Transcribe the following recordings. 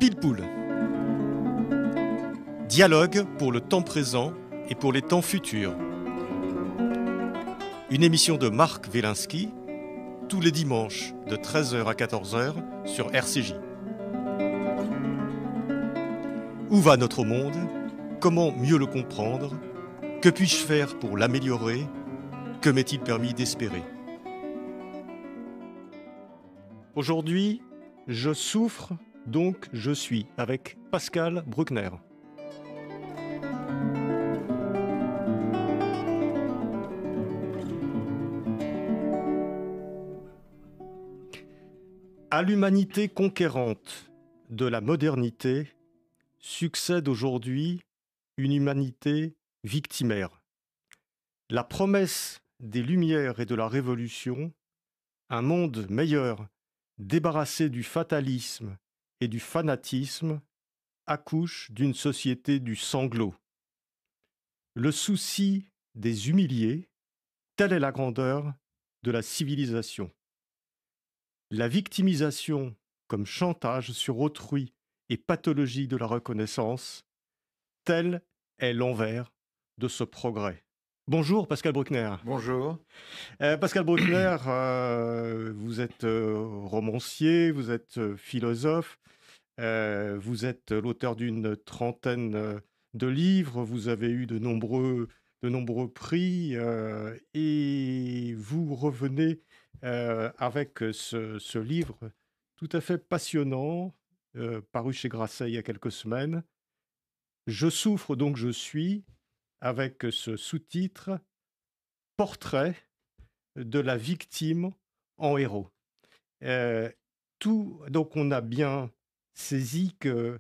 Pile-poule. Dialogue pour le temps présent et pour les temps futurs. Une émission de Marc Wielinski, tous les dimanches de 13h à 14h sur RCJ. Où va notre monde? Comment mieux le comprendre? Que puis-je faire pour l'améliorer? Que m'est-il permis d'espérer? Aujourd'hui, je souffre, donc je suis, avec Pascal Bruckner. À l'humanité conquérante de la modernité succède aujourd'hui une humanité victimaire. La promesse des Lumières et de la Révolution, un monde meilleur, débarrassé du fatalisme et du fanatisme, accouche d'une société du sanglot. Le souci des humiliés, telle est la grandeur de la civilisation. La victimisation comme chantage sur autrui et pathologie de la reconnaissance, tel est l'envers de ce progrès. Bonjour Pascal Bruckner. Bonjour. Pascal Bruckner, vous êtes romancier, vous êtes philosophe, vous êtes l'auteur d'une trentaine de livres, vous avez eu de nombreux prix et vous revenez avec ce livre tout à fait passionnant, paru chez Grasset il y a quelques semaines. Je souffre donc je suis, avec ce sous-titre « Portrait de la victime en héros ». Donc on a bien saisi que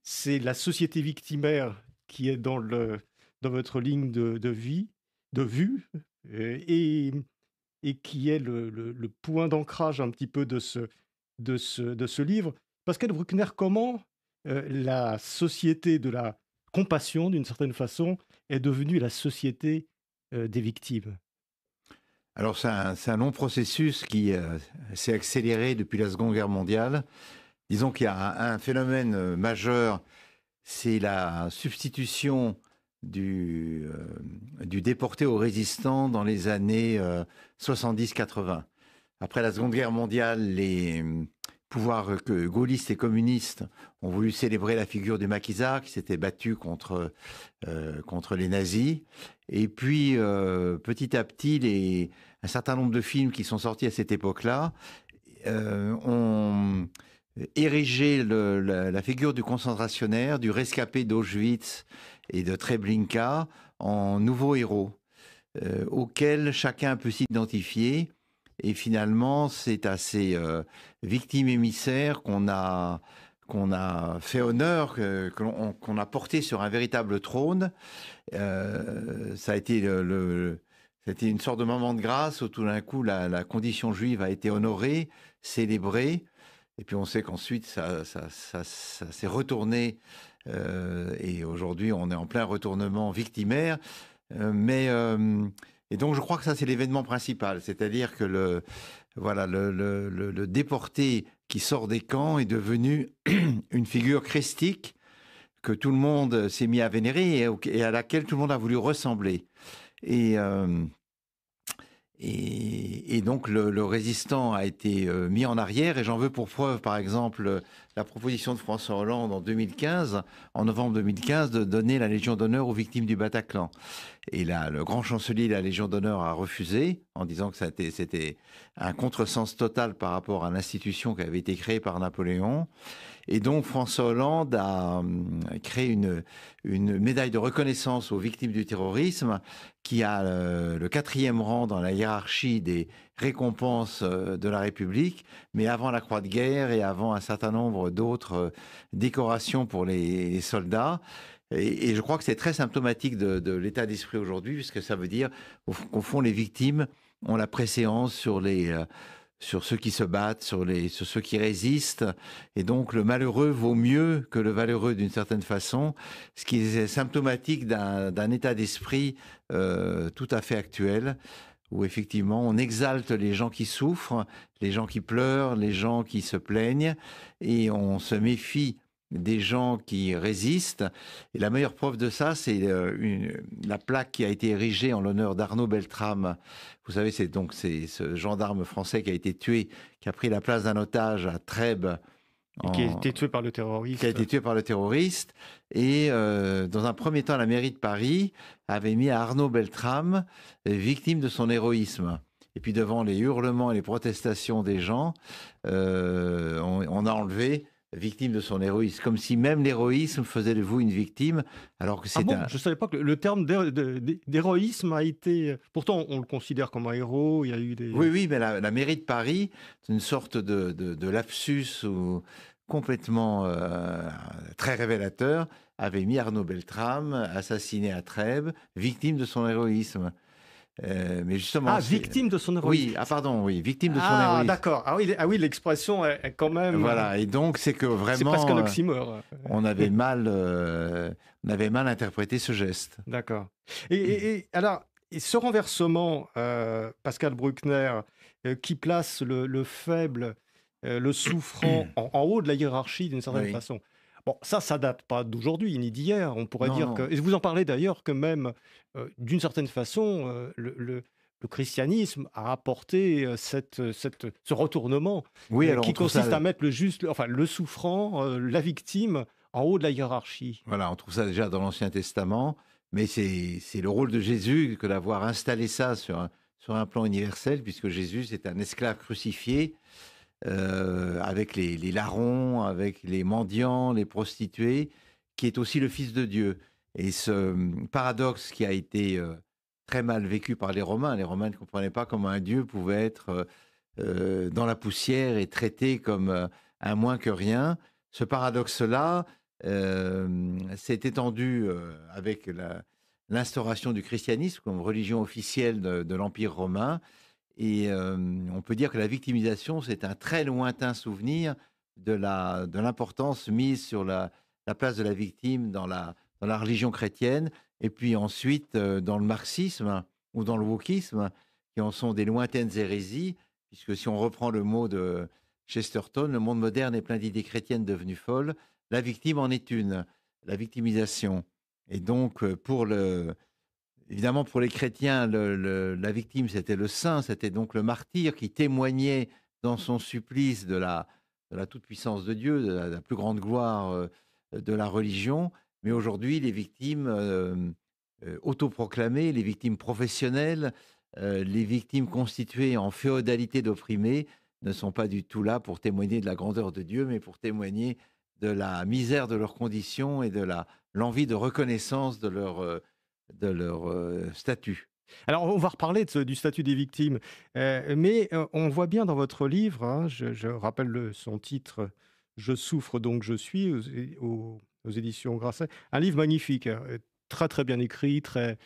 c'est la société victimaire qui est dans votre ligne de vue, et qui est le point d'ancrage un petit peu de ce livre. Pascal Bruckner, comment la société de la compassion, d'une certaine façon, est devenue la société des victimes? Alors c'est un long processus qui s'est accéléré depuis la Seconde Guerre mondiale. Disons qu'il y a un phénomène majeur, c'est la substitution du déporté au résistant dans les années 70-80. Après la Seconde Guerre mondiale, les pouvoirs gaullistes et communistes ont voulu célébrer la figure du maquisard qui s'était battu contre les nazis. Et puis, petit à petit, un certain nombre de films qui sont sortis à cette époque-là ont érigé la figure du concentrationnaire, du rescapé d'Auschwitz et de Treblinka en nouveaux héros auxquels chacun peut s'identifier. Et finalement, c'est à ces victimes émissaires qu'on a fait honneur, qu'on a porté sur un véritable trône. Ça a été c'était une sorte de moment de grâce où tout d'un coup la condition juive a été honorée, célébrée. Et puis on sait qu'ensuite ça s'est retourné. Et aujourd'hui, on est en plein retournement victimaire. Et donc je crois que ça c'est l'événement principal, c'est-à-dire que le déporté qui sort des camps est devenu une figure christique que tout le monde s'est mis à vénérer et à laquelle tout le monde a voulu ressembler. Et donc le résistant a été mis en arrière, et j'en veux pour preuve par exemple la proposition de François Hollande en novembre 2015, de donner la Légion d'honneur aux victimes du Bataclan. Et là, le grand chancelier de la Légion d'honneur a refusé, en disant que c'était un contresens total par rapport à l'institution qui avait été créée par Napoléon. Et donc François Hollande a créé une médaille de reconnaissance aux victimes du terrorisme qui a le 4e rang dans la hiérarchie des récompenses de la République, mais avant la Croix de guerre et avant un certain nombre d'autres décorations pour les soldats. Et je crois que c'est très symptomatique de l'état d'esprit aujourd'hui, puisque ça veut dire qu'au fond, les victimes ont la préséance sur ceux qui se battent, sur ceux qui résistent. Et donc, le malheureux vaut mieux que le valeureux d'une certaine façon, ce qui est symptomatique d'un état d'esprit tout à fait actuel, où effectivement, on exalte les gens qui souffrent, les gens qui pleurent, les gens qui se plaignent, et on se méfie des gens qui résistent. Et la meilleure preuve de ça, c'est la plaque qui a été érigée en l'honneur d'Arnaud Beltrame. Vous savez, c'est ce gendarme français qui a été tué, qui a pris la place d'un otage à Trèbes. Et qui a été tué par le terroriste. Qui a été tué par le terroriste. Et dans un premier temps, la mairie de Paris avait mis à Arnaud Beltrame victime de son héroïsme. Et puis devant les hurlements et les protestations des gens, on a enlevé victime de son héroïsme, comme si même l'héroïsme faisait de vous une victime, alors que c'est Je ne savais pas que le terme d'héroïsme a été... Pourtant, on le considère comme un héros, il y a eu des... Oui, mais la mairie de Paris, c'est une sorte de lapsus ou complètement très révélateur, avait mis Arnaud Beltrame, assassiné à Trèbes, victime de son héroïsme. Mais justement, victime de son héroïsme. Oui, victime de son héroïsme. D'accord. Ah oui, l'expression est quand même... Voilà, et donc c'est que vraiment... C'est presque un oxymore. On avait mal interprété ce geste. D'accord. Et alors, ce renversement, Pascal Bruckner, qui place le faible, le souffrant en haut de la hiérarchie d'une certaine façon. Bon, ça date pas d'aujourd'hui ni d'hier. On pourrait dire que... Et vous en parlez d'ailleurs que même, d'une certaine façon, le christianisme a apporté ce retournement qui consiste à mettre le souffrant, la victime, en haut de la hiérarchie. Voilà, on trouve ça déjà dans l'Ancien Testament, mais c'est le rôle de Jésus que d'avoir installé ça sur un plan universel, puisque Jésus, c'est un esclave crucifié, avec les larrons, avec les mendiants, les prostituées, qui est aussi le Fils de Dieu. Et ce paradoxe qui a été très mal vécu par les Romains ne comprenaient pas comment un Dieu pouvait être dans la poussière et traité comme un moins que rien. Ce paradoxe-là s'est étendu avec l'instauration du christianisme comme religion officielle de l'Empire romain. Et on peut dire que la victimisation, c'est un très lointain souvenir de l'importance mise sur la place de la victime dans la religion chrétienne. Et puis ensuite, dans le marxisme ou dans le wokisme, qui en sont des lointaines hérésies, puisque si on reprend le mot de Chesterton, le monde moderne est plein d'idées chrétiennes devenues folles. La victime en est une, la victimisation. Et donc, évidemment, pour les chrétiens, la victime, c'était le saint, c'était donc le martyr qui témoignait dans son supplice de la toute-puissance de Dieu, de la plus grande gloire de la religion. Mais aujourd'hui, les victimes autoproclamées, les victimes professionnelles, les victimes constituées en féodalité d'opprimés ne sont pas du tout là pour témoigner de la grandeur de Dieu, mais pour témoigner de la misère de leurs conditions et de l'envie de reconnaissance de leur statut. Alors, on va reparler du statut des victimes, mais on voit bien dans votre livre, hein, je rappelle son titre, « Je souffre donc je suis », aux éditions Grasset, un livre magnifique, très très bien écrit, très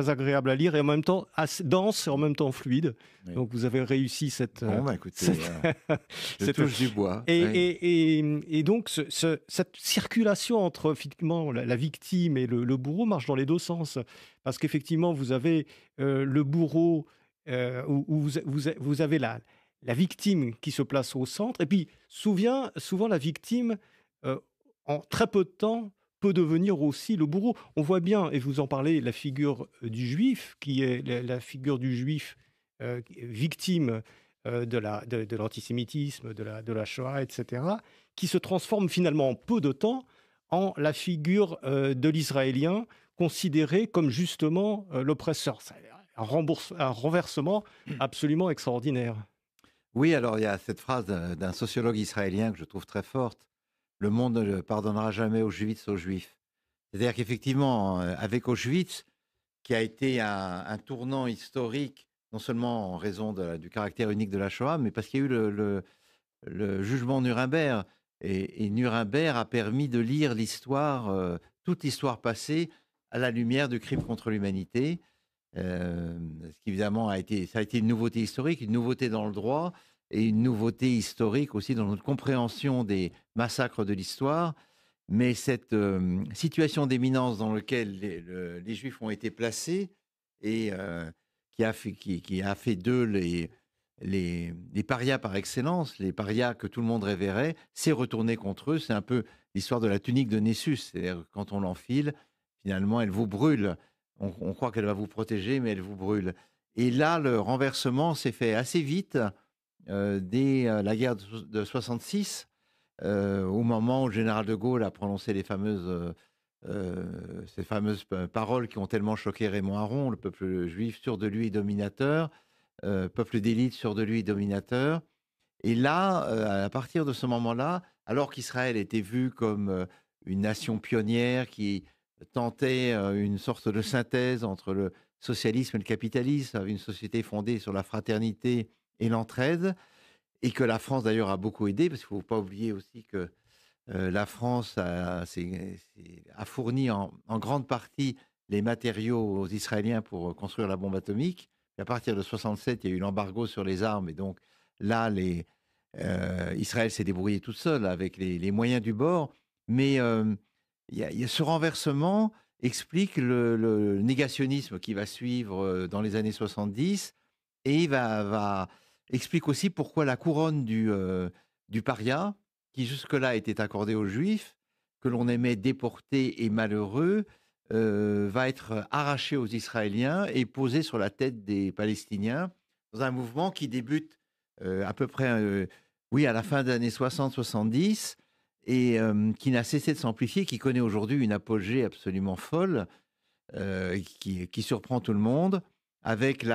agréable à lire et en même temps assez dense et en même temps fluide. Oui. Donc vous avez réussi cette... Bon, écoutez, je touche du bois. Et donc cette circulation entre effectivement la victime et le bourreau marche dans les deux sens. Parce qu'effectivement, vous avez le bourreau où vous avez la victime qui se place au centre. Et puis souvent la victime, en très peu de temps, peut devenir aussi le bourreau. On voit bien, et vous en parlez, la figure du juif, qui est la figure du juif victime de l'antisémitisme, de la Shoah, etc., qui se transforme finalement en peu de temps en la figure de l'Israélien, considéré comme justement l'oppresseur. C'est un renversement absolument extraordinaire. Oui, alors il y a cette phrase d'un sociologue israélien que je trouve très forte. Le monde ne pardonnera jamais Auschwitz aux Juifs. C'est-à-dire qu'effectivement, avec Auschwitz, qui a été un tournant historique, non seulement en raison du caractère unique de la Shoah, mais parce qu'il y a eu le jugement Nuremberg. Et Nuremberg a permis de lire l'histoire, toute l'histoire passée, à la lumière du crime contre l'humanité. Ce qui évidemment ça a été une nouveauté historique, une nouveauté dans le droit, et une nouveauté historique aussi dans notre compréhension des massacres de l'histoire. Mais cette situation d'éminence dans laquelle les Juifs ont été placés et qui a fait d'eux les parias par excellence, les parias que tout le monde révérait, s'est retourné contre eux. C'est un peu l'histoire de la tunique de Nessus. C'est-à-dire que quand on l'enfile, finalement, elle vous brûle. On croit qu'elle va vous protéger, mais elle vous brûle. Et là, le renversement s'est fait assez vite, dès la guerre de 66, au moment où le général de Gaulle a prononcé ces fameuses paroles qui ont tellement choqué Raymond Aron, le peuple juif sûr de lui et dominateur, peuple d'élite sûr de lui et dominateur. Et là, à partir de ce moment-là, alors qu'Israël était vu comme une nation pionnière qui tentait une sorte de synthèse entre le socialisme et le capitalisme, une société fondée sur la fraternité et l'entraide, et que la France d'ailleurs a beaucoup aidé, parce qu'il ne faut pas oublier aussi que la France a fourni en grande partie les matériaux aux Israéliens pour construire la bombe atomique. Et à partir de 67, il y a eu l'embargo sur les armes, et donc là, Israël s'est débrouillé toute seule avec les moyens du bord. Mais il y a ce renversement explique le négationnisme qui va suivre dans les années 70, et explique aussi pourquoi la couronne du paria, qui jusque-là était accordée aux Juifs, que l'on aimait déportés et malheureux, va être arrachée aux Israéliens et posée sur la tête des Palestiniens, dans un mouvement qui débute à peu près à la fin des années 60-70, et qui n'a cessé de s'amplifier, qui connaît aujourd'hui une apogée absolument folle, qui surprend tout le monde, avec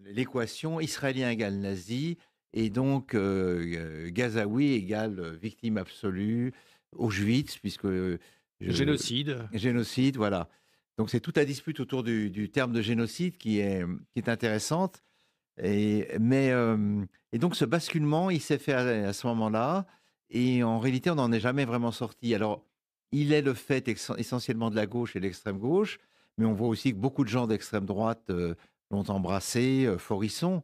l'équation israélien égale nazi, et donc Gazaoui égale victime absolue, Auschwitz, puisque... Génocide. Voilà. Donc c'est toute la dispute autour du terme de génocide qui est intéressante. Et donc ce basculement, il s'est fait à ce moment-là, et en réalité, on n'en est jamais vraiment sorti. Alors, il est le fait essentiellement de la gauche et de l'extrême gauche, mais on voit aussi que beaucoup de gens d'extrême droite l'ont embrassé. Forisson,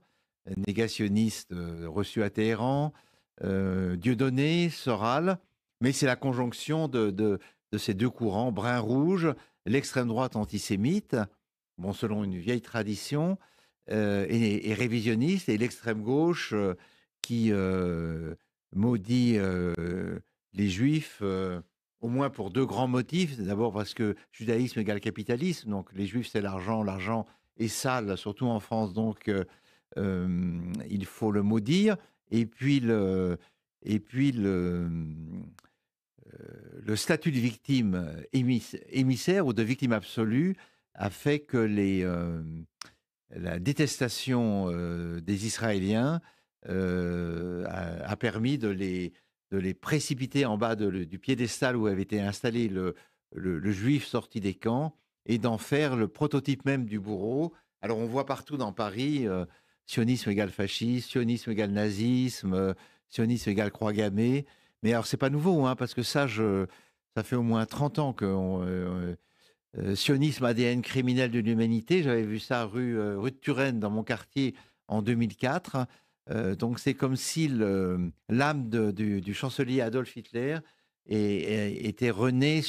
négationniste, reçu à Téhéran, Dieudonné, Soral, mais c'est la conjonction de ces deux courants, brun-rouge, l'extrême droite antisémite, bon, selon une vieille tradition, et révisionniste, et l'extrême gauche qui maudit les juifs, au moins pour deux grands motifs. D'abord parce que judaïsme égale capitalisme, donc les juifs c'est l'argent, l'argent est sale, surtout en France, donc il faut le maudire. Et puis le statut de victime émissaire ou de victime absolue a fait que la détestation des Israéliens a permis de les précipiter en bas du piédestal où avait été installé le juif sorti des camps, et d'en faire le prototype même du bourreau. Alors on voit partout dans Paris, sionisme égale fascisme, sionisme égale nazisme, sionisme égale croix gammée. Mais alors c'est pas nouveau, hein, parce que ça fait au moins 30 ans que sionisme, ADN criminel de l'humanité. J'avais vu ça rue de Turenne, dans mon quartier, en 2004. Donc c'est comme si l'âme du chancelier Adolf Hitler était renée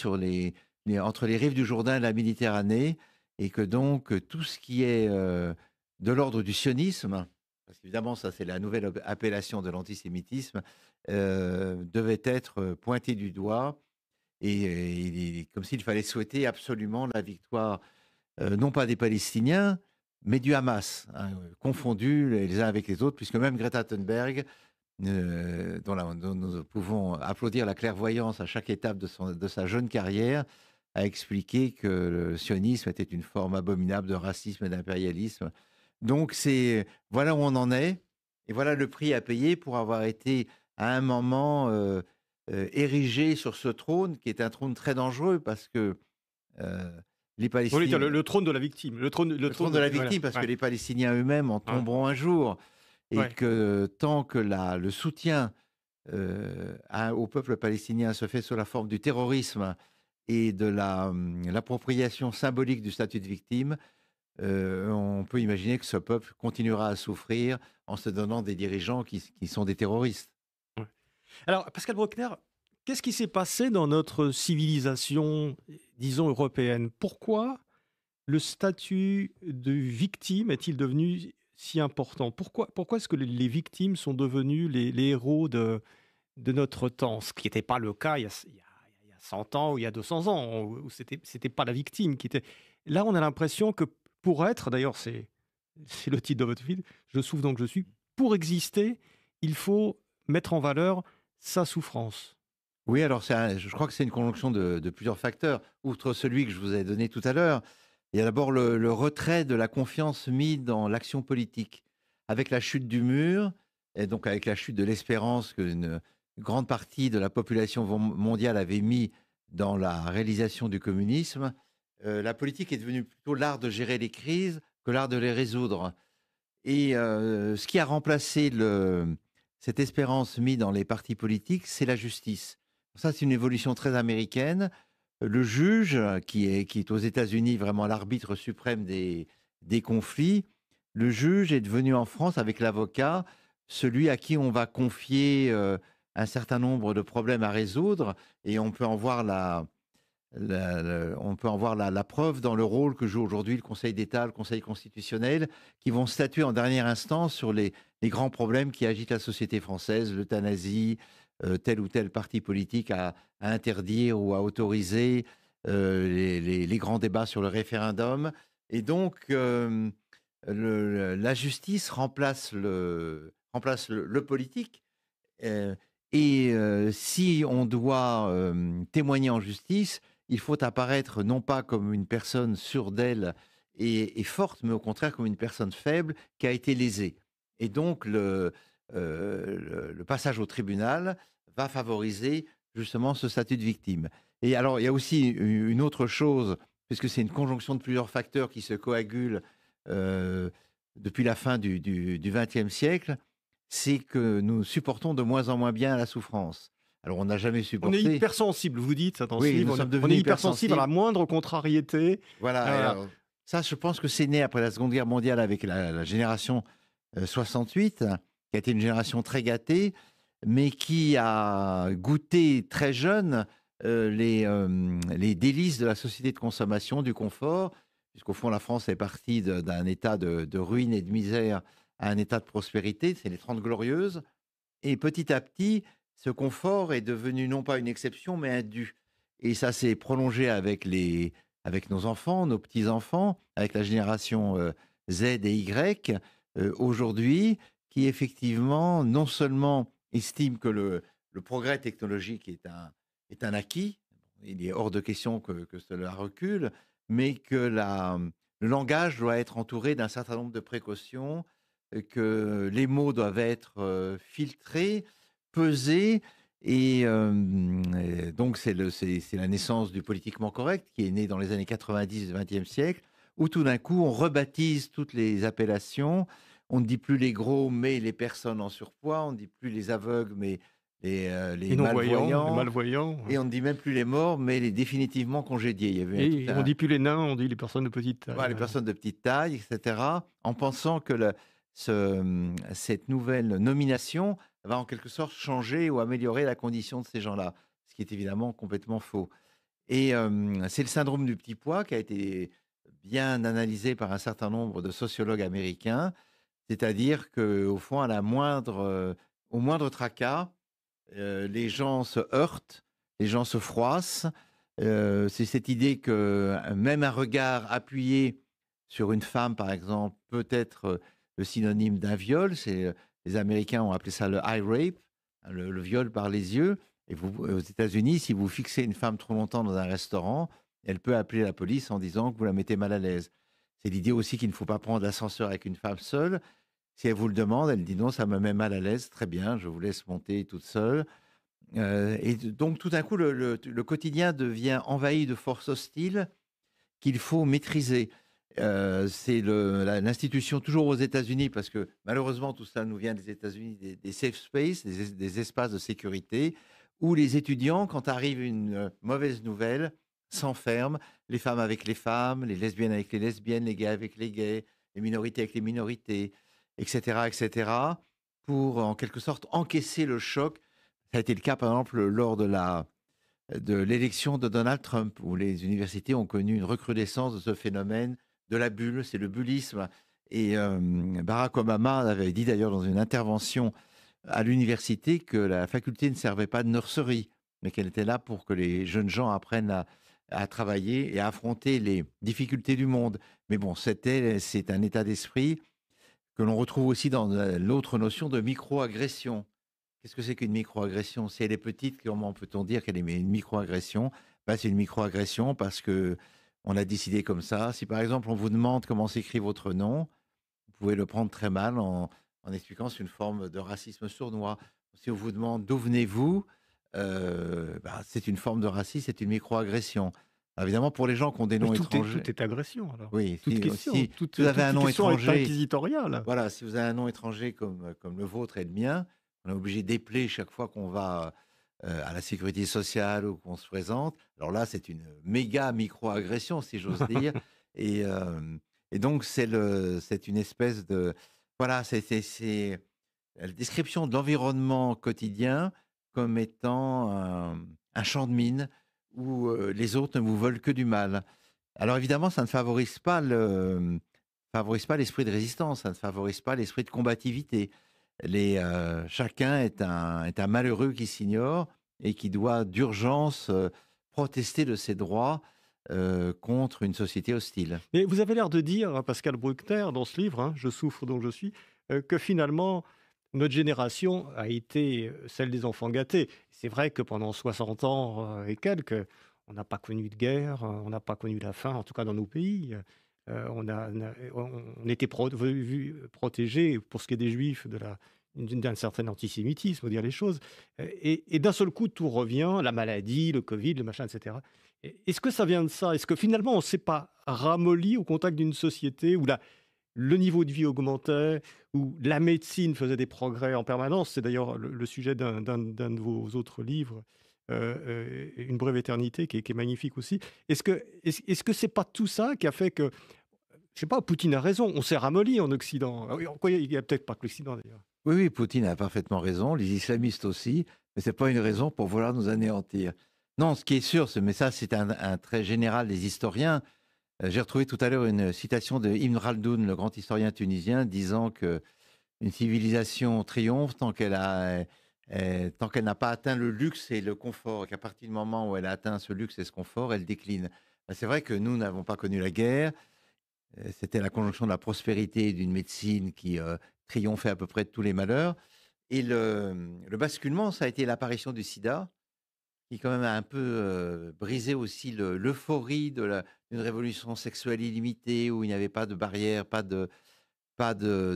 entre les rives du Jourdain et la Méditerranée, et que donc tout ce qui est de l'ordre du sionisme, parce qu'évidemment ça c'est la nouvelle appellation de l'antisémitisme, devait être pointé du doigt. Et comme s'il fallait souhaiter absolument la victoire, non pas des Palestiniens, mais du Hamas, hein, confondus les uns avec les autres, puisque même Greta Thunberg, dont nous pouvons applaudir la clairvoyance à chaque étape de sa jeune carrière, a expliqué que le sionisme était une forme abominable de racisme et d'impérialisme. Donc voilà où on en est, et voilà le prix à payer pour avoir été à un moment érigé sur ce trône, qui est un trône très dangereux, parce que les Palestiniens... le trône de la victime. Le trône de la victime, parce que les Palestiniens eux-mêmes en tomberont un jour, et que tant que le soutien au peuple palestinien se fait sous la forme du terrorisme et de l'appropriation symbolique du statut de victime, on peut imaginer que ce peuple continuera à souffrir en se donnant des dirigeants qui sont des terroristes. Ouais. Alors, Pascal Bruckner, qu'est-ce qui s'est passé dans notre civilisation, disons, européenne? Pourquoi le statut de victime est-il devenu si important? Pourquoi est-ce que les victimes sont devenues les héros de notre temps? Ce qui n'était pas le cas il y a 100 ans ou il y a 200 ans, où c'était pas la victime qui était. Là, on a l'impression que pour être, d'ailleurs, c'est le titre de votre film, Je souffre donc je suis. Pour exister, il faut mettre en valeur sa souffrance. Oui, alors je crois que c'est une conjonction de plusieurs facteurs. Outre celui que je vous ai donné tout à l'heure, il y a d'abord le retrait de la confiance mis dans l'action politique. Avec la chute du mur, et donc avec la chute de l'espérance qu'une grande partie de la population mondiale avait mis dans la réalisation du communisme, la politique est devenue plutôt l'art de gérer les crises que l'art de les résoudre. Et ce qui a remplacé cette espérance mise dans les partis politiques, c'est la justice. Ça, c'est une évolution très américaine. Le juge, qui est aux États-Unis vraiment l'arbitre suprême des conflits, le juge est devenu en France, avec l'avocat, celui à qui on va confier un certain nombre de problèmes à résoudre, et on peut en voir la preuve dans le rôle que joue aujourd'hui le Conseil d'État, le Conseil constitutionnel, qui vont statuer en dernière instance sur les grands problèmes qui agitent la société française, l'euthanasie, tel ou tel parti politique à interdire ou à autoriser, les grands débats sur le référendum. Et donc, la justice remplace le politique. euh, et si on doit témoigner en justice, il faut apparaître non pas comme une personne sûre d'elle et forte, mais au contraire comme une personne faible qui a été lésée. Et donc, le passage au tribunal va favoriser justement ce statut de victime. Et alors, il y a aussi une autre chose, puisque c'est une conjonction de plusieurs facteurs qui se coagulent euh, depuis la fin du XXe siècle, c'est que nous supportons de moins en moins bien la souffrance. Alors, on n'a jamais On est supporté. hypersensible, vous dites ça dans ce Oui, livre, nous sommes on est devenus hypersensible à la hypersensibles. moindre contrariété. Voilà. Et Euh, alors, ça, je pense que c'est né après la Seconde Guerre mondiale avec la génération 68, qui a été une génération très gâtée, mais qui a goûté très jeune les délices de la société de consommation, du confort, puisqu'au fond, la France est partie d'un état de ruine et de misère à un état de prospérité, c'est les 30 Glorieuses. Et petit à petit, ce confort est devenu non pas une exception, mais un dû. Et ça s'est prolongé avec nos enfants, nos petits-enfants, avec la génération Z et Y, aujourd'hui, qui effectivement, non seulement estime que le progrès technologique est un acquis, il est hors de question que cela recule, mais que le langage doit être entouré d'un certain nombre de précautions, que les mots doivent être filtrés, pesés, et donc c'est la naissance du politiquement correct qui est né dans les années 90 du XXe siècle, où tout d'un coup on rebaptise toutes les appellations, on ne dit plus les gros mais les personnes en surpoids, on ne dit plus les aveugles mais les les non-voyants, les malvoyants, malvoyants. et on ne dit même plus les morts mais les définitivement congédiés. Il y avait tout Et on dit plus les nains, on dit les personnes de petite taille. voilà, les personnes de petite taille, etc., en pensant que cette nouvelle nomination va en quelque sorte changer ou améliorer la condition de ces gens-là, ce qui est évidemment complètement faux. Et c'est le syndrome du petit pois qui a été bien analysé par un certain nombre de sociologues américains, c'est-à-dire qu'au fond, au moindre tracas, les gens se heurtent, les gens se froissent. C'est cette idée que même un regard appuyé sur une femme, par exemple, peut être le synonyme d'un viol. Les Américains ont appelé ça le eye rape, hein, le viol par les yeux. Et aux États-Unis, si vous fixez une femme trop longtemps dans un restaurant, elle peut appeler la police en disant que vous la mettez mal à l'aise. C'est l'idée aussi qu'il ne faut pas prendre l'ascenseur avec une femme seule. Si elle vous le demande, elle dit non, ça me met mal à l'aise, très bien, je vous laisse monter toute seule. Et donc tout d'un coup, le quotidien devient envahi de forces hostiles qu'il faut maîtriser. C'est l'institution, toujours aux États-Unis, parce que malheureusement tout ça nous vient des États-Unis, des safe spaces, des espaces de sécurité, où les étudiants, quand arrive une mauvaise nouvelle, s'enferment, les femmes avec les femmes, les lesbiennes avec les lesbiennes, les gays avec les gays, les minorités avec les minorités, etc., etc., pour en quelque sorte encaisser le choc. Ça a été le cas, par exemple, lors de l'élection de Donald Trump, où les universités ont connu une recrudescence de ce phénomène de la bulle, c'est le bullisme. Et Barack Obama avait dit d'ailleurs dans une intervention à l'université que la faculté ne servait pas de nurserie, mais qu'elle était là pour que les jeunes gens apprennent à travailler et à affronter les difficultés du monde. Mais bon, c'est un état d'esprit que l'on retrouve aussi dans l'autre notion de microagression. Qu'est-ce que c'est qu'une microagression? Si elle est petite, comment peut-on dire qu'elle est une microagression? Ben, c'est une microagression parce que on a décidé comme ça. Si par exemple on vous demande comment s'écrit votre nom, vous pouvez le prendre très mal en expliquant que c'est une forme de racisme sournois. Si on vous demande d'où venez-vous, ben, c'est une forme de racisme, c'est une microagression. Évidemment, pour les gens qui ont des Oui, noms tout étrangers, est agression alors. oui, Toute question, si vous avez toute un nom question est étranger, inquisitoriale. voilà, si vous avez un nom étranger comme le vôtre et le mien, on est obligé d'épeler chaque fois qu'on va à la sécurité sociale ou qu'on se présente. Alors là, c'est une méga micro-agression, si j'ose dire. Et, euh, et donc, c'est une espèce de... Voilà, c'est la description de l'environnement quotidien comme étant un champ de mine où les autres ne vous veulent que du mal. Alors évidemment, ça ne favorise pas l'esprit de résistance, ça ne favorise pas l'esprit de combativité. Chacun est un malheureux qui s'ignore et qui doit d'urgence protester de ses droits contre une société hostile. Mais vous avez l'air de dire, hein, Pascal Bruckner, dans ce livre, hein, Je souffre donc je suis, que finalement, notre génération a été celle des enfants gâtés. C'est vrai que pendant 60 ans et quelques, on n'a pas connu de guerre, on n'a pas connu la faim, en tout cas dans nos pays. On était protégés, pour ce qui est des juifs, d'un certain antisémitisme, faut dire les choses. Et d'un seul coup, tout revient, la maladie, le Covid, le machin, etc. Est-ce que ça vient de ça? Est-ce que finalement, on ne s'est pas ramolli au contact d'une société où le niveau de vie augmentait, où la médecine faisait des progrès en permanence? C'est d'ailleurs le sujet d'un de vos autres livres, Une brève éternité, qui est magnifique aussi. Est-ce que c'est pas tout ça qui a fait que, je sais pas, Poutine a raison, on s'est ramolli en Occident? Ah oui, quoi, il y a peut-être pas que l'Occident d'ailleurs. Oui, oui, Poutine a parfaitement raison, les islamistes aussi, mais c'est pas une raison pour vouloir nous anéantir. Non, ce qui est sûr, mais ça c'est un trait général des historiens. J'ai retrouvé tout à l'heure une citation de Ibn Khaldoun, le grand historien tunisien, disant que une civilisation triomphe tant qu'elle n'a pas atteint le luxe et le confort, et qu'à partir du moment où elle a atteint ce luxe et ce confort, elle décline. Ben, c'est vrai que nous n'avons pas connu la guerre. C'était la conjonction de la prospérité et d'une médecine qui triomphait à peu près de tous les malheurs. Et le basculement, ça a été l'apparition du sida, qui quand même a un peu brisé aussi l'euphorie d'une révolution sexuelle illimitée, où il n'y avait pas de barrière, pas de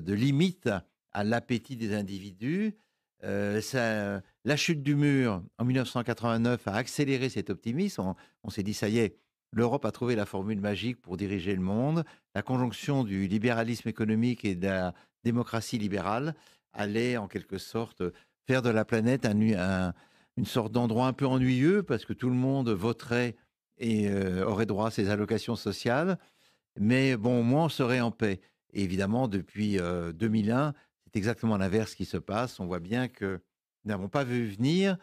limite à l'appétit des individus. La chute du mur en 1989 a accéléré cet optimisme. On s'est dit, ça y est, l'Europe a trouvé la formule magique pour diriger le monde. La conjonction du libéralisme économique et de la démocratie libérale allait en quelque sorte faire de la planète une sorte d'endroit un peu ennuyeux parce que tout le monde voterait et aurait droit à ses allocations sociales. Mais bon, au moins, on serait en paix. Et évidemment, depuis 2001, c'est exactement l'inverse qui se passe. On voit bien que nous n'avons pas vu venir,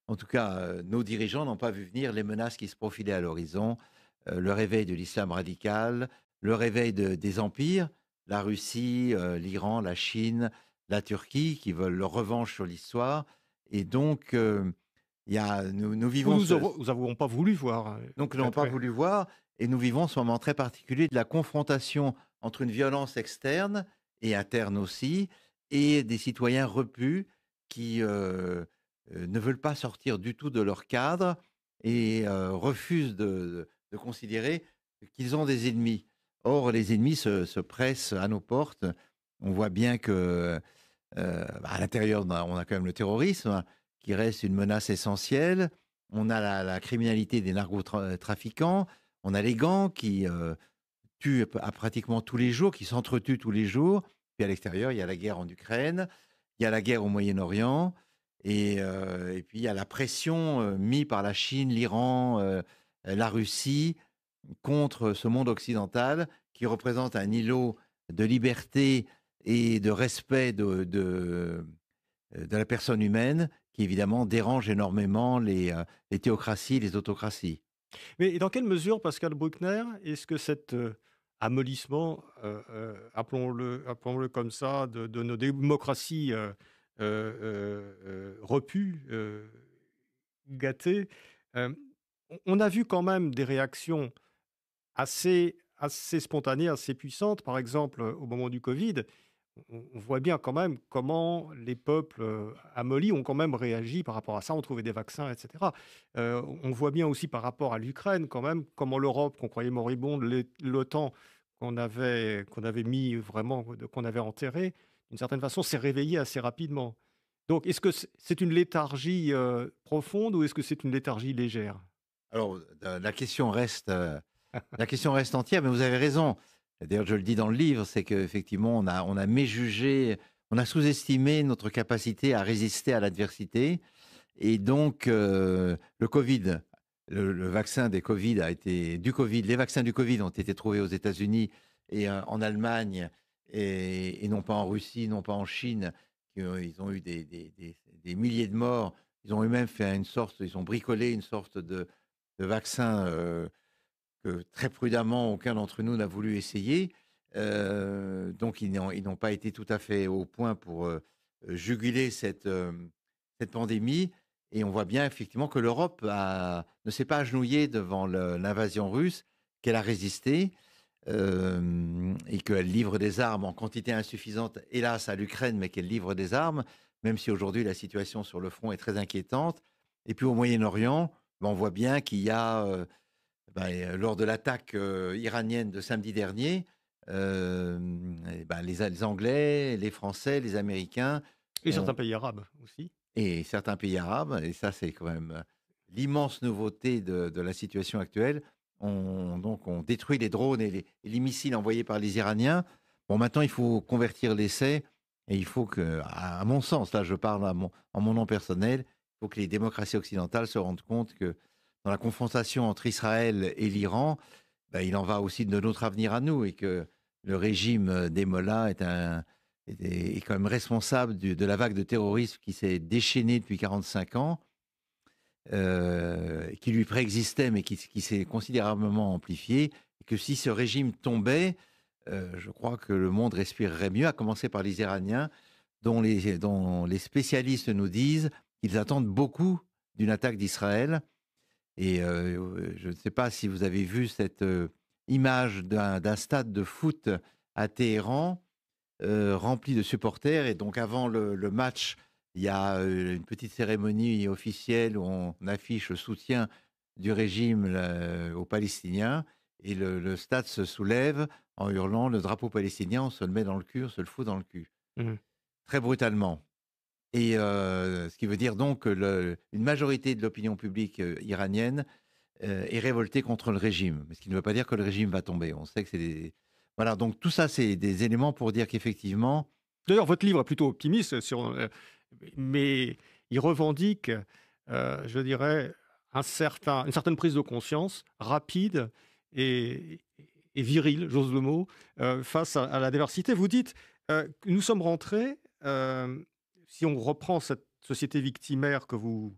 en tout cas, nos dirigeants n'ont pas vu venir les menaces qui se profilaient à l'horizon, le réveil de l'islam radical, le réveil des empires, la Russie, l'Iran, la Chine, la Turquie, qui veulent leur revanche sur l'histoire. Et donc, nous vivons Nous n'avons pas voulu voir. donc, ils n'ont pas Ouais. voulu voir. Et nous vivons ce moment très particulier de la confrontation entre une violence externe et interne aussi, et des citoyens repus qui ne veulent pas sortir du tout de leur cadre et refusent de considérer qu'ils ont des ennemis. Or, les ennemis se pressent à nos portes. On voit bien que à l'intérieur, on a quand même le terrorisme qui reste une menace essentielle. On a la criminalité des narcotrafiquants. On a les gangs qui tuent pratiquement tous les jours, qui s'entretuent tous les jours. Puis à l'extérieur, il y a la guerre en Ukraine, il y a la guerre au Moyen-Orient, et puis il y a la pression mise par la Chine, l'Iran, la Russie contre ce monde occidental qui représente un îlot de liberté et de respect de la personne humaine qui évidemment dérange énormément les théocraties, les autocraties. Mais dans quelle mesure, Pascal Bruckner, est-ce que cette amollissement, appelons-le comme ça, de nos démocraties repues, gâtées. On a vu quand même des réactions assez spontanées, assez puissantes. Par exemple, au moment du Covid, on voit bien quand même comment les peuples, amollis ont quand même réagi par rapport à ça, ont trouvé des vaccins et cetera. On voit bien aussi par rapport à l'Ukraine quand même, comment l'Europe qu'on croyait moribonde, l'OTAN qu'on avait mis vraiment qu'on avait enterré, d'une certaine façon, s'est réveillée assez rapidement. Donc est-ce que c'est une léthargie, profonde ou est-ce que c'est une léthargie légère? Alors, la question reste entière, mais vous avez raison. D'ailleurs, je le dis dans le livre, c'est qu'effectivement, on a méjugé, on a sous-estimé notre capacité à résister à l'adversité. Et donc, le Covid, le vaccin des Covid a été, du Covid, les vaccins du Covid ont été trouvés aux États-Unis et en Allemagne, et non pas en Russie, non pas en Chine. Ils ont eu des milliers de morts. Ils ont eux-mêmes fait une sorte, ils ont bricolé une sorte de vaccin que très prudemment, aucun d'entre nous n'a voulu essayer. Donc, ils n'ont pas été tout à fait au point pour juguler cette pandémie. Et on voit bien effectivement que ne s'est pas agenouillée devant l'invasion russe, qu'elle a résisté et qu'elle livre des armes en quantité insuffisante, hélas, à l'Ukraine, mais qu'elle livre des armes, même si aujourd'hui la situation sur le front est très inquiétante. Et puis au Moyen-Orient, ben, on voit bien qu'il y a, lors de l'attaque iranienne de samedi dernier, les Anglais, les Français, les Américains Et certains pays arabes aussi. et certains pays arabes, et ça c'est quand même l'immense nouveauté de la situation actuelle, on détruit les drones et les missiles envoyés par les Iraniens. Bon, maintenant il faut convertir l'essai, et il faut que, à mon sens, là je parle en mon nom personnel, il faut que les démocraties occidentales se rendent compte que dans la confrontation entre Israël et l'Iran, ben, il en va aussi de notre avenir à nous, et que le régime des Mollahs est quand même responsable de la vague de terrorisme qui s'est déchaînée depuis 45 ans, qui lui préexistait, mais qui s'est considérablement amplifiée. Et que si ce régime tombait, je crois que le monde respirerait mieux, à commencer par les Iraniens, dont les spécialistes nous disent qu'ils attendent beaucoup d'une attaque d'Israël. Et je ne sais pas si vous avez vu cette image d'un stade de foot à Téhéran, rempli de supporters. Et donc, avant le match, il y a une petite cérémonie officielle où on affiche le soutien du régime aux Palestiniens. Et le stade se soulève en hurlant le drapeau palestinien, on se le met dans le cul, on se le fout dans le cul, Mmh. très brutalement. Et ce qui veut dire donc que une majorité de l'opinion publique iranienne est révoltée contre le régime. Mais ce qui ne veut pas dire que le régime va tomber. On sait que c'est des... Voilà, donc tout ça, c'est des éléments pour dire qu'effectivement, D'ailleurs, votre livre est plutôt optimiste sur, mais il revendique, je dirais, une certaine prise de conscience rapide et et virile, j'ose le mot, face à la diversité. Vous dites, que nous sommes rentrés, si on reprend cette société victimaire que vous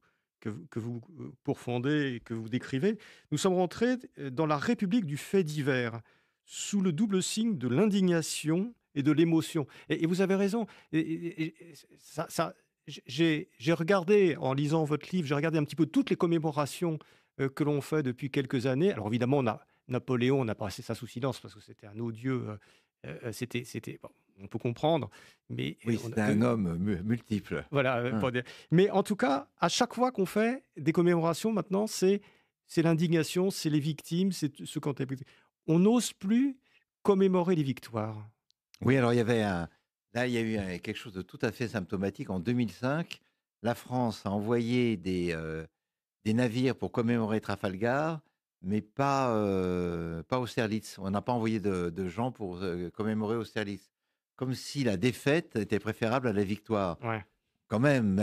pourfondez et que vous décrivez, nous sommes rentrés, dans la république du fait divers, sous le double signe de l'indignation et de l'émotion. Et vous avez raison. Et ça, j'ai regardé, en lisant votre livre, j'ai regardé un petit peu toutes les commémorations que l'on fait depuis quelques années. Alors évidemment, Napoléon, on a passé ça sous silence parce que c'était un odieux. Bon, on peut comprendre, mais oui, on a c'est un homme multiple. voilà, Hein. mais en tout cas, à chaque fois qu'on fait des commémorations maintenant, c'est l'indignation, c'est les victimes, c'est ce qu'on on n'ose plus commémorer les victoires. Oui, alors là, il y a eu quelque chose de tout à fait symptomatique. En 2005, la France a envoyé des navires pour commémorer Trafalgar, mais pas Austerlitz. On n'a pas envoyé de gens pour commémorer Austerlitz. Comme si la défaite était préférable à la victoire. Ouais. Quand même,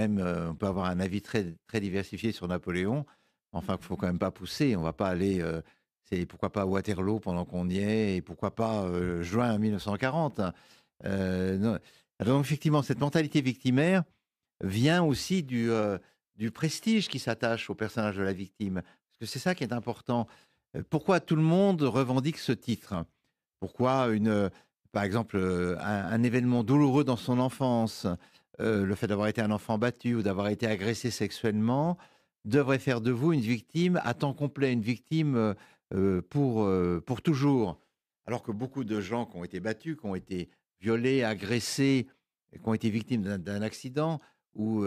on peut avoir un avis très, très diversifié sur Napoléon. Enfin, il ne faut quand même pas pousser. On va pas aller, c'est pourquoi pas Waterloo pendant qu'on y est, et pourquoi pas juin 1940. Non. Alors, donc, effectivement, cette mentalité victimaire vient aussi du prestige qui s'attache au personnage de la victime. Parce que c'est ça qui est important. Pourquoi tout le monde revendique ce titre? Pourquoi par exemple, un événement douloureux dans son enfance, le fait d'avoir été un enfant battu ou d'avoir été agressé sexuellement, devrait faire de vous une victime à temps complet, une victime pour toujours. Alors que beaucoup de gens qui ont été battus, qui ont été violés, agressés, qui ont été victimes d'un accident, ou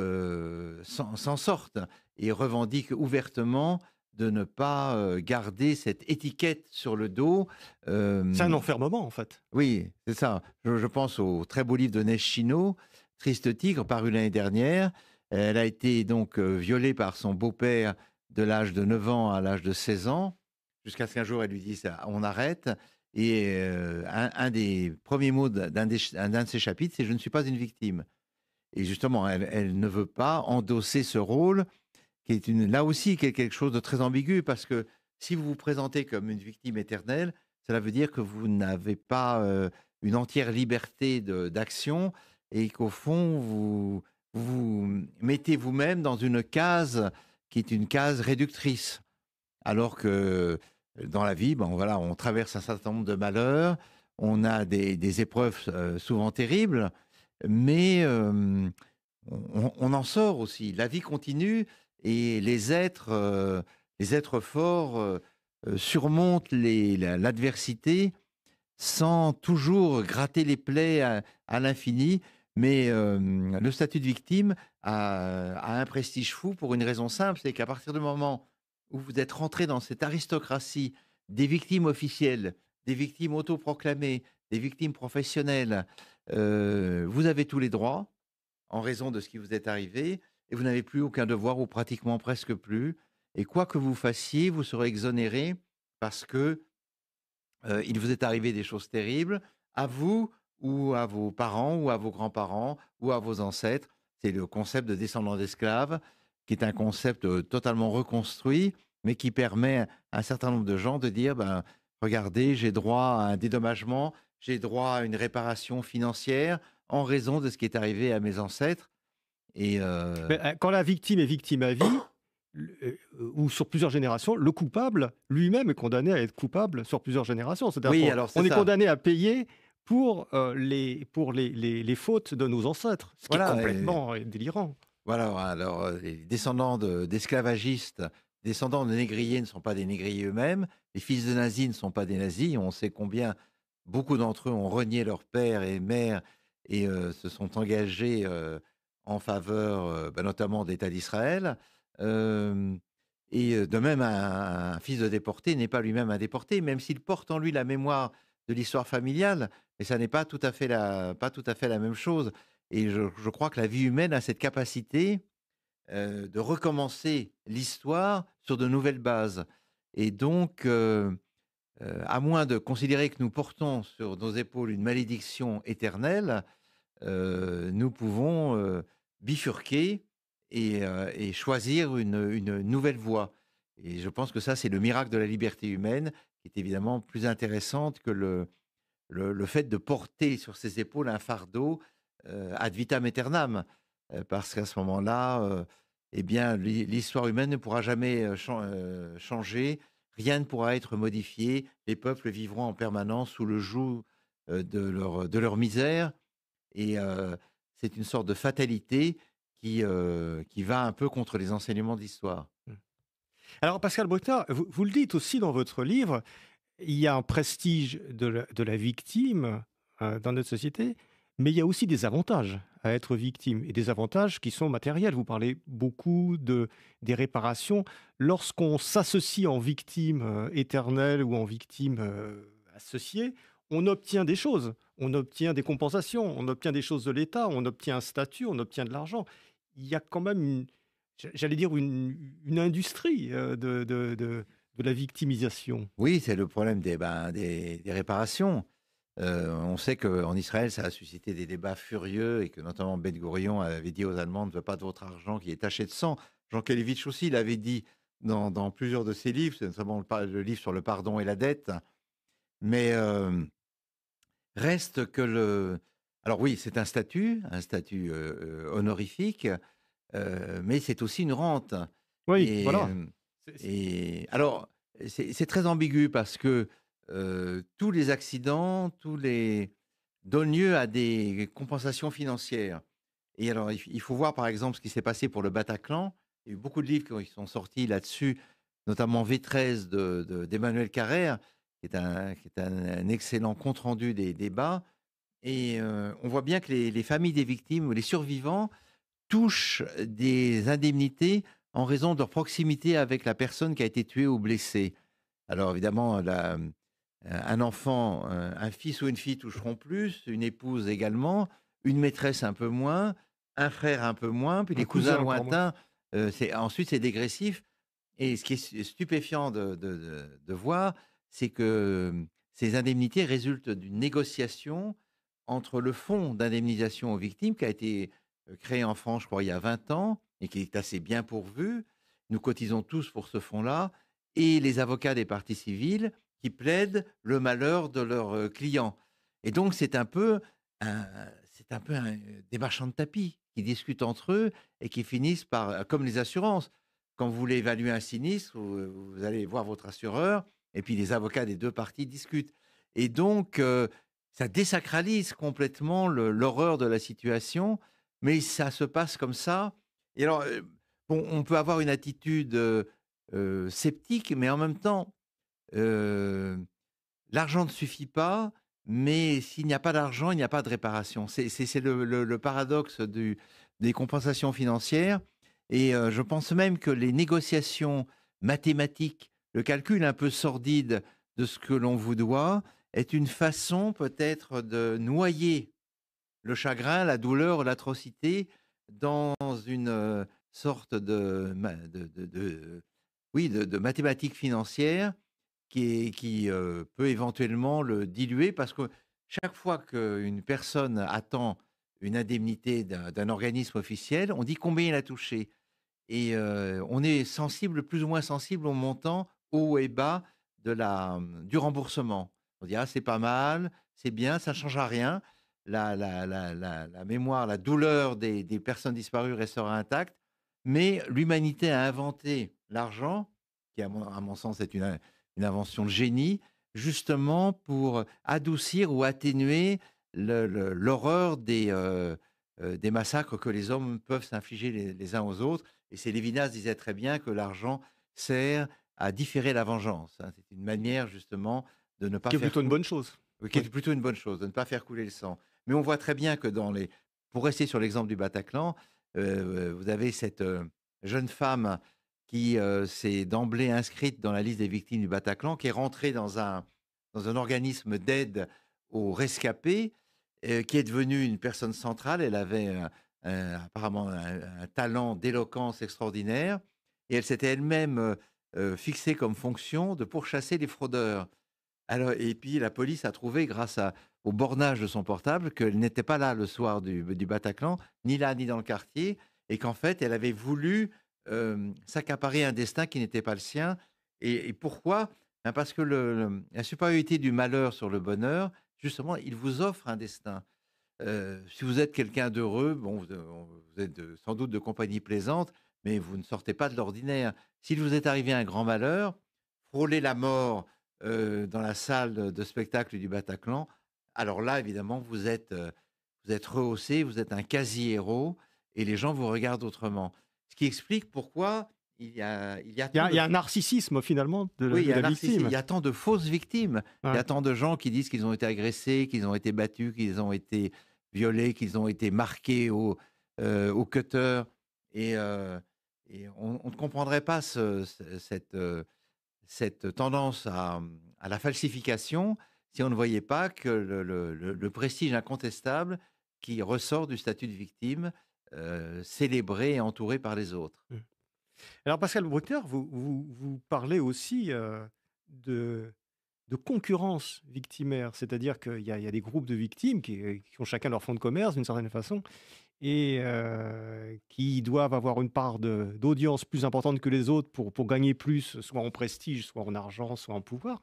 s'en sortent et revendiquent ouvertement de ne pas garder cette étiquette sur le dos. C'est euh, un enfermement, en fait. oui, c'est ça. Je pense au très beau livre de Neige Chino, Triste Tigre, paru l'année dernière. Elle a été donc violée par son beau-père de l'âge de 9 ans à l'âge de 16 ans, jusqu'à ce qu'un jour elle lui dise on arrête. Et un des premiers mots d'un de ses chapitres, c'est je ne suis pas une victime. Et justement, elle ne veut pas endosser ce rôle, qui est là aussi quelque chose de très ambigu, parce que si vous vous présentez comme une victime éternelle, cela veut dire que vous n'avez pas une entière liberté d'action et qu'au fond, vous mettez vous-même dans une case qui est une case réductrice. Alors que dans la vie, bon, voilà, on traverse un certain nombre de malheurs, on a des épreuves souvent terribles, mais on en sort aussi. La vie continue et les êtres forts surmontent l'adversité sans toujours gratter les plaies à l'infini. Mais le statut de victime a un prestige fou pour une raison simple, c'est qu'à partir du moment où vous êtes rentré dans cette aristocratie des victimes officielles, des victimes autoproclamées, des victimes professionnelles, vous avez tous les droits en raison de ce qui vous est arrivé, et vous n'avez plus aucun devoir, ou pratiquement presque plus. Et quoi que vous fassiez, vous serez exonéré parce que il vous est arrivé des choses terribles, à vous ou à vos parents ou à vos grands-parents ou à vos ancêtres. C'est le concept de descendants d'esclaves, qui est un concept totalement reconstruit, mais qui permet à un certain nombre de gens de dire, ben, regardez, j'ai droit à un dédommagement, j'ai droit à une réparation financière en raison de ce qui est arrivé à mes ancêtres. Et Mais, quand la victime est victime à vie, ou sur plusieurs générations, le coupable lui-même est condamné à être coupable sur plusieurs générations. C'est-à-dire oui, qu'on alors c'est on est ça. condamné à payer pour les fautes de nos ancêtres, ce qui est Voilà. complètement délirant. Voilà, alors les descendants d'esclavagistes, descendants de négriers ne sont pas des négriers eux-mêmes, les fils de nazis ne sont pas des nazis, on sait combien beaucoup d'entre eux ont renié leur père et mère et se sont engagés en faveur notamment d'État d'Israël. Euh, et de même, un fils de déporté n'est pas lui-même un déporté, même s'il porte en lui la mémoire de l'histoire familiale, mais ça n'est pas tout à fait pas tout à fait la même chose. Et je crois que la vie humaine a cette capacité de recommencer l'histoire sur de nouvelles bases. Et donc, à moins de considérer que nous portons sur nos épaules une malédiction éternelle, nous pouvons bifurquer et choisir une nouvelle voie. Et je pense que ça, c'est le miracle de la liberté humaine, qui est évidemment plus intéressante que le fait de porter sur ses épaules un fardeau ad vitam aeternam, parce qu'à ce moment-là, eh bien, l'histoire humaine ne pourra jamais changer, rien ne pourra être modifié, les peuples vivront en permanence sous le joug de leur misère, et c'est une sorte de fatalité qui va un peu contre les enseignements de l'histoire. Alors, Pascal Bruckner, vous le dites aussi dans votre livre, il y a un prestige de la victime dans notre société, mais il y a aussi des avantages à être victime, et des avantages qui sont matériels. Vous parlez beaucoup des réparations. Lorsqu'on s'associe en victime éternelle ou en victime associée, on obtient des choses, on obtient des compensations, on obtient des choses de l'État, on obtient un statut, on obtient de l'argent. Il y a quand même j'allais dire une industrie de la victimisation. Oui, c'est le problème des réparations. On sait qu'en Israël, ça a suscité des débats furieux et que notamment Ben Gourion avait dit aux Allemands ne veut pas de votre argent qui est taché de sang. Jean Kelevitch aussi l'avait dit dans plusieurs de ses livres, notamment le livre sur le pardon et la dette. Mais reste que Alors oui, c'est un statut honorifique, mais c'est aussi une rente. Oui, Et, voilà. C'est alors, c'est très ambigu parce que tous les accidents, donnent lieu à des compensations financières. Et alors, il faut voir par exemple ce qui s'est passé pour le Bataclan. Il y a eu beaucoup de livres qui sont sortis là-dessus, notamment V13 d'Emmanuel Carrère, qui est un excellent compte-rendu des débats. Et on voit bien que les familles des victimes ou les survivants touchent des indemnités en raison de leur proximité avec la personne qui a été tuée ou blessée. Alors évidemment, un enfant, un fils ou une fille toucheront plus, une épouse également, une maîtresse un peu moins, un frère un peu moins, puis Un les cousins cousin encore moins. lointains, ensuite c'est dégressif. Et ce qui est stupéfiant de voir, c'est que ces indemnités résultent d'une négociation entre le fonds d'indemnisation aux victimes qui a été créé en France, je crois, il y a 20 ans et qui est assez bien pourvu. Nous cotisons tous pour ce fonds-là et les avocats des parties civiles qui plaident le malheur de leurs clients. Et donc, des marchands de tapis qui discutent entre eux et qui finissent par, comme les assurances, quand vous voulez évaluer un sinistre, vous allez voir votre assureur et puis les avocats des deux parties discutent. Et donc, ça désacralise complètement l'horreur de la situation, mais ça se passe comme ça. Et alors, bon, on peut avoir une attitude sceptique, mais en même temps, euh, l'argent ne suffit pas, mais s'il n'y a pas d'argent, il n'y a pas de réparation. C'est le paradoxe des compensations financières. Et je pense même que les négociations mathématiques, le calcul un peu sordide de ce que l'on vous doit, est une façon peut-être de noyer le chagrin, la douleur, l'atrocité dans une sorte oui, de mathématiques financières qui peut éventuellement le diluer parce que chaque fois qu'une personne attend une indemnité d'un organisme officiel, on dit combien il a touché. Et on est sensible, plus ou moins sensible au montant haut et bas du remboursement. On dit, ah, c'est pas mal, c'est bien, ça ne change à rien. La mémoire, la douleur des personnes disparues restera intacte. Mais l'humanité a inventé l'argent, qui à mon sens est une invention de génie, justement pour adoucir ou atténuer l'horreur des massacres que les hommes peuvent s'infliger les uns aux autres. Et c'est Lévinas disait très bien que l'argent sert à différer la vengeance, hein. C'est une manière justement de ne pas Qui est faire plutôt une couler, bonne chose. qui Oui. est plutôt une bonne chose, de ne pas faire couler le sang. Mais on voit très bien que pour rester sur l'exemple du Bataclan, vous avez cette jeune femme qui s'est d'emblée inscrite dans la liste des victimes du Bataclan, qui est rentrée dans un organisme d'aide aux rescapés, qui est devenue une personne centrale. Elle avait apparemment un talent d'éloquence extraordinaire, et elle s'était elle-même fixée comme fonction de pourchasser les fraudeurs. Alors, et puis la police a trouvé, au bornage de son portable, qu'elle n'était pas là le soir du Bataclan, ni là, ni dans le quartier, et qu'en fait, elle avait voulu s'accaparer un destin qui n'était pas le sien. Et pourquoi? Ben, parce que la supériorité du malheur sur le bonheur, justement, il vous offre un destin. Si vous êtes quelqu'un d'heureux, bon, vous êtes sans doute de compagnie plaisante, mais vous ne sortez pas de l'ordinaire. S'il vous est arrivé un grand malheur, frôler la mort dans la salle de spectacle du Bataclan, alors là, évidemment, vous êtes rehaussé, vous êtes un quasi-héros, et les gens vous regardent autrement. Ce qui explique pourquoi il y a Il y tant a, il de y a un narcissisme finalement oui, il de y a un la narcissisme, il victime. y a tant de fausses victimes, il y Ouais. a tant de gens qui disent qu'ils ont été agressés, qu'ils ont été battus, qu'ils ont été violés, qu'ils ont été marqués au cutter. Et, euh, et on ne comprendrait pas cette tendance à la falsification si on ne voyait pas que le prestige incontestable qui ressort du statut de victime, célébré et entouré par les autres. Mm. Alors Pascal Bruckner, vous parlez aussi de, de concurrence victimaire, c'est-à-dire qu'il y a des groupes de victimes qui ont chacun leur fonds de commerce d'une certaine façon et qui doivent avoir une part d'audience plus importante que les autres pour gagner plus, soit en prestige, soit en argent, soit en pouvoir.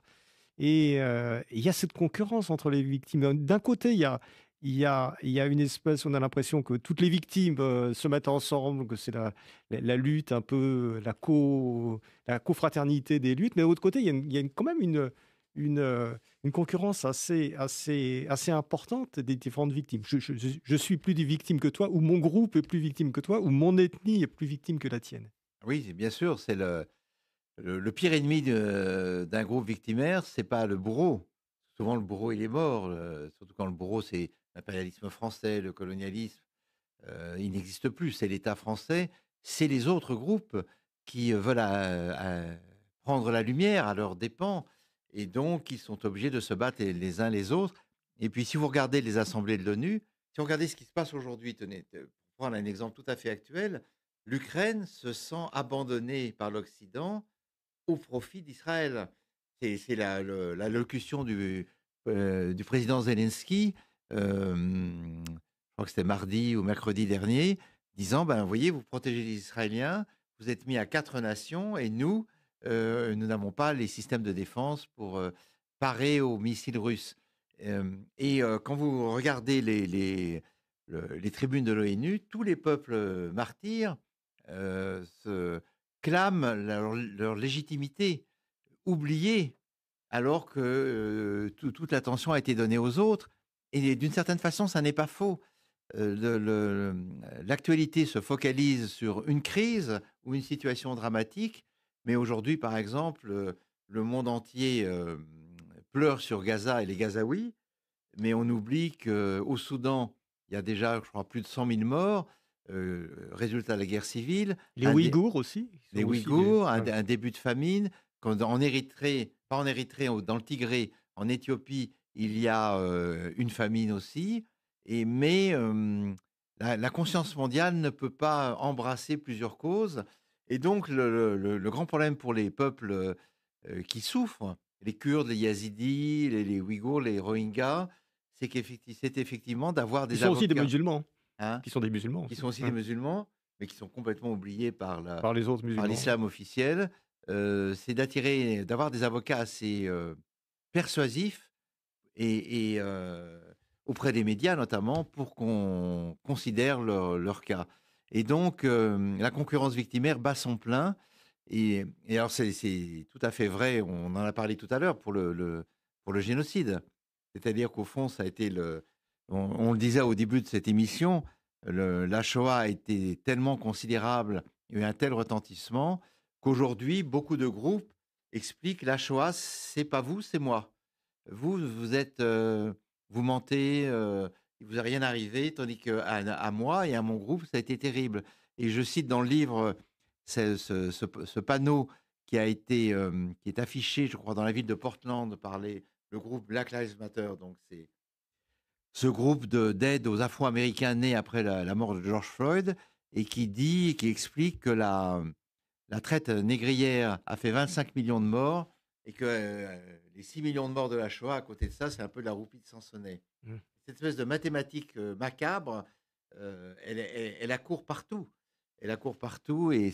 Et il y a cette concurrence entre les victimes. D'un côté, il y a une espèce, on a l'impression que toutes les victimes se mettent ensemble, que c'est la lutte un peu, la cofraternité des luttes. Mais de l'autre côté, il y a quand même une concurrence assez importante des différentes victimes. Je suis plus des victimes que toi, ou mon groupe est plus victime que toi, ou mon ethnie est plus victime que la tienne. Oui, bien sûr, c'est le pire ennemi d'un groupe victimaire, c'est pas le bourreau. Souvent, le bourreau, il est mort, surtout quand le bourreau, c'est l'impérialisme français, le colonialisme. Il n'existe plus, c'est l'État français, c'est les autres groupes qui veulent prendre la lumière à leurs dépens, et donc ils sont obligés de se battre les uns les autres. Et puis si vous regardez les assemblées de l'ONU, si vous regardez ce qui se passe aujourd'hui, tenez, pour prendre un exemple tout à fait actuel, l'Ukraine se sent abandonnée par l'Occident au profit d'Israël. C'est l'allocution du président Zelensky, je crois que c'était mardi ou mercredi dernier, disant, ben, vous voyez, vous protégez les Israéliens, vous êtes mis à 4 nations, et nous, nous n'avons pas les systèmes de défense pour parer aux missiles russes. Quand vous regardez les tribunes de l'ONU, tous les peuples martyrs se clament leur légitimité, oubliée, alors que toute l'attention a été donnée aux autres. Et d'une certaine façon, ça n'est pas faux. L'actualité se focalise sur une crise ou une situation dramatique, mais aujourd'hui, par exemple, le monde entier pleure sur Gaza et les Gazaouis, mais on oublie qu'au Soudan, il y a déjà, je crois, plus de 100 000 morts, résultat de la guerre civile. Les Ouïghours aussi. Ils Les sont aussi des... Ouïghours, Voilà. un début de famine. En Érythrée, pas en Érythrée, dans le Tigré, en Éthiopie, il y a une famine aussi. Mais la conscience mondiale ne peut pas embrasser plusieurs causes. Et donc, le grand problème pour les peuples qui souffrent, les Kurdes, les Yazidis, les Ouïghours, les Rohingyas, c'est effectivement d'avoir Ils des sont aussi des avocats, musulmans. hein, Qui sont des musulmans qui aussi. sont aussi des musulmans, mais qui sont complètement oubliés Par les autres par musulmans. l'islam officiel. C'est d'avoir des avocats assez persuasifs et auprès des médias notamment, pour qu'on considère leur cas. Et donc, la concurrence victimaire bat son plein. Et alors, c'est tout à fait vrai, on en a parlé tout à l'heure, pour le génocide. C'est-à-dire qu'au fond, ça a été on le disait au début de cette émission, la Shoah a été tellement considérable, il y a eu un tel retentissement, qu'aujourd'hui, beaucoup de groupes expliquent la Shoah, c'est pas vous, c'est moi. Vous êtes, vous mentez, il vous est rien arrivé, tandis à moi et à mon groupe, ça a été terrible. Et je cite dans le livre ce panneau qui est affiché, je crois, dans la ville de Portland par le groupe Black Lives Matter. Donc c'est ce groupe d'aide aux Afro-Américains nés après la mort de George Floyd, et qui explique que la traite négrière a fait 25 millions de morts, et que les 6 millions de morts de la Shoah, à côté de ça, c'est un peu de la roupie de Sansonnet. Mm. Cette espèce de mathématique macabre, elle accourt partout. Elle accourt partout, et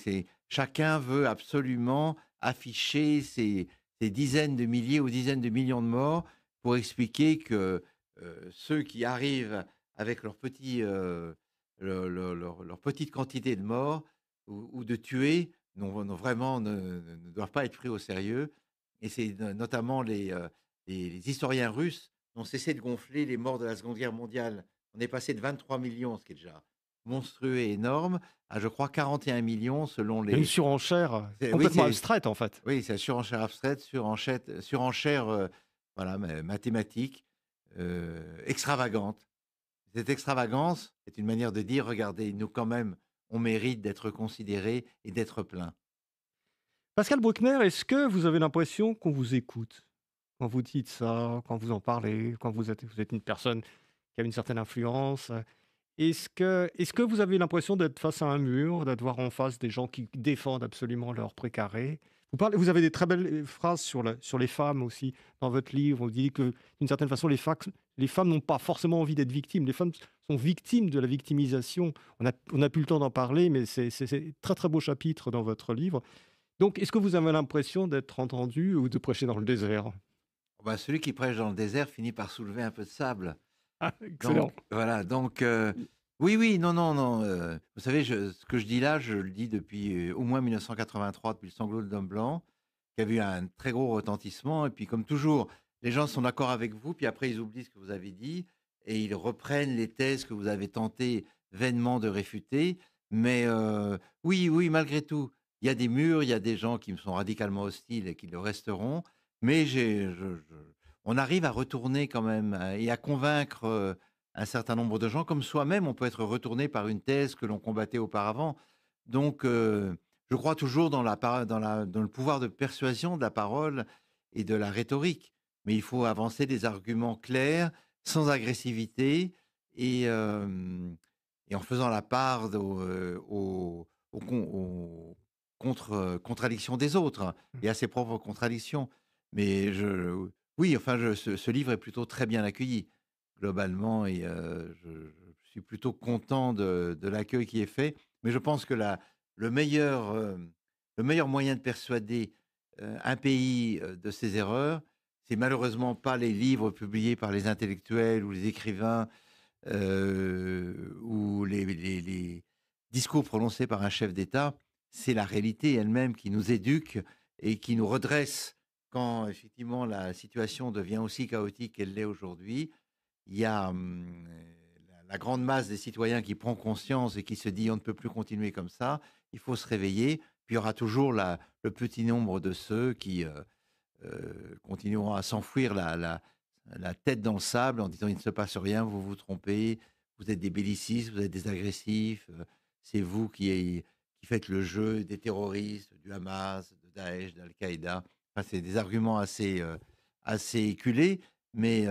chacun veut absolument afficher ces dizaines de milliers ou dizaines de millions de morts pour expliquer que ceux qui arrivent avec leur petite quantité de morts ou de tués vraiment ne doivent pas être pris au sérieux. Et c'est notamment les historiens russes n'ont cessé de gonfler les morts de la Seconde Guerre mondiale. On est passé de 23 millions, ce qui est déjà monstrueux et énorme, à je crois 41 millions selon Il y a une les... surenchère Oui, complètement abstraite, en fait. oui, c'est la surenchère abstraite, surenchère voilà, mathématique, extravagante. Cette extravagance est une manière de dire, regardez, nous quand même, on mérite d'être considérés et d'être pleins. Pascal Bruckner, est-ce que vous avez l'impression qu'on vous écoute quand vous dites ça, quand vous en parlez, quand vous êtes une personne qui a une certaine influence? Est-ce que vous avez l'impression d'être face à un mur, d'avoir en face des gens qui défendent absolument leur précaré? Vous avez des très belles phrases sur les femmes aussi dans votre livre. Vous dites que d'une certaine façon, les femmes n'ont pas forcément envie d'être victimes. Les femmes sont victimes de la victimisation. On a plus le temps d'en parler, mais c'est très très beau chapitre dans votre livre. Donc, est-ce que vous avez l'impression d'être entendu ou de prêcher dans le désert? Bah, celui qui prêche dans le désert finit par soulever un peu de sable. Ah, Donc, excellent. voilà, donc, oui, oui, non, non, non. Vous savez, ce que je dis là, je le dis depuis au moins 1983, depuis le sanglot de l'homme blanc, qui avait eu un très gros retentissement. Et puis, comme toujours, les gens sont d'accord avec vous, puis après, ils oublient ce que vous avez dit et ils reprennent les thèses que vous avez tenté vainement de réfuter. Mais oui, malgré tout, il y a des murs, il y a des gens qui me sont radicalement hostiles et qui le resteront. Mais on arrive à retourner quand même et à convaincre un certain nombre de gens. Comme soi-même, on peut être retourné par une thèse que l'on combattait auparavant. Donc, je crois toujours dans le pouvoir de persuasion de la parole et de la rhétorique. Mais il faut avancer des arguments clairs, sans agressivité et en faisant la part aux contradictions des autres et à ses propres contradictions. Mais oui, enfin, ce livre est plutôt très bien accueilli globalement et je suis plutôt content de l'accueil qui est fait. Mais je pense que le meilleur moyen de persuader un pays de ses erreurs, c'est malheureusement pas les livres publiés par les intellectuels ou les écrivains ou les discours prononcés par un chef d'État, c'est la réalité elle-même qui nous éduque et qui nous redresse quand effectivement la situation devient aussi chaotique qu'elle l'est aujourd'hui. Il y a la grande masse des citoyens qui prend conscience et qui se dit on ne peut plus continuer comme ça, il faut se réveiller. Puis il y aura toujours le petit nombre de ceux qui continueront à s'enfouir la tête dans le sable en disant il ne se passe rien, vous vous trompez, vous êtes des bellicistes, vous êtes des agressifs, c'est vous qui faites le jeu des terroristes, du Hamas, de Daesh, d'Al-Qaïda. Enfin, c'est des arguments assez éculés, mais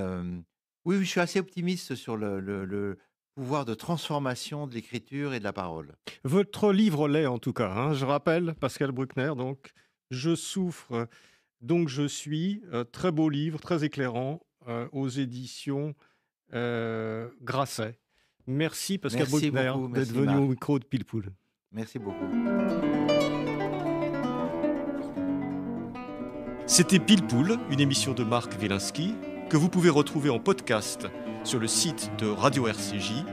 oui, je suis assez optimiste sur le pouvoir de transformation de l'écriture et de la parole. Votre livre l'est en tout cas, hein. Je rappelle, Pascal Bruckner, donc « Je souffre, donc je suis », très beau livre, très éclairant, aux éditions Grasset. Merci Pascal Bruckner d'être venu au micro de Pile-Poule. Merci beaucoup. C'était Pile-Poule, une émission de Marc Wielinski, que vous pouvez retrouver en podcast sur le site de Radio RCJ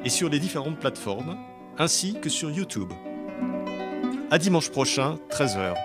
et sur les différentes plateformes, ainsi que sur YouTube. À dimanche prochain, 13h.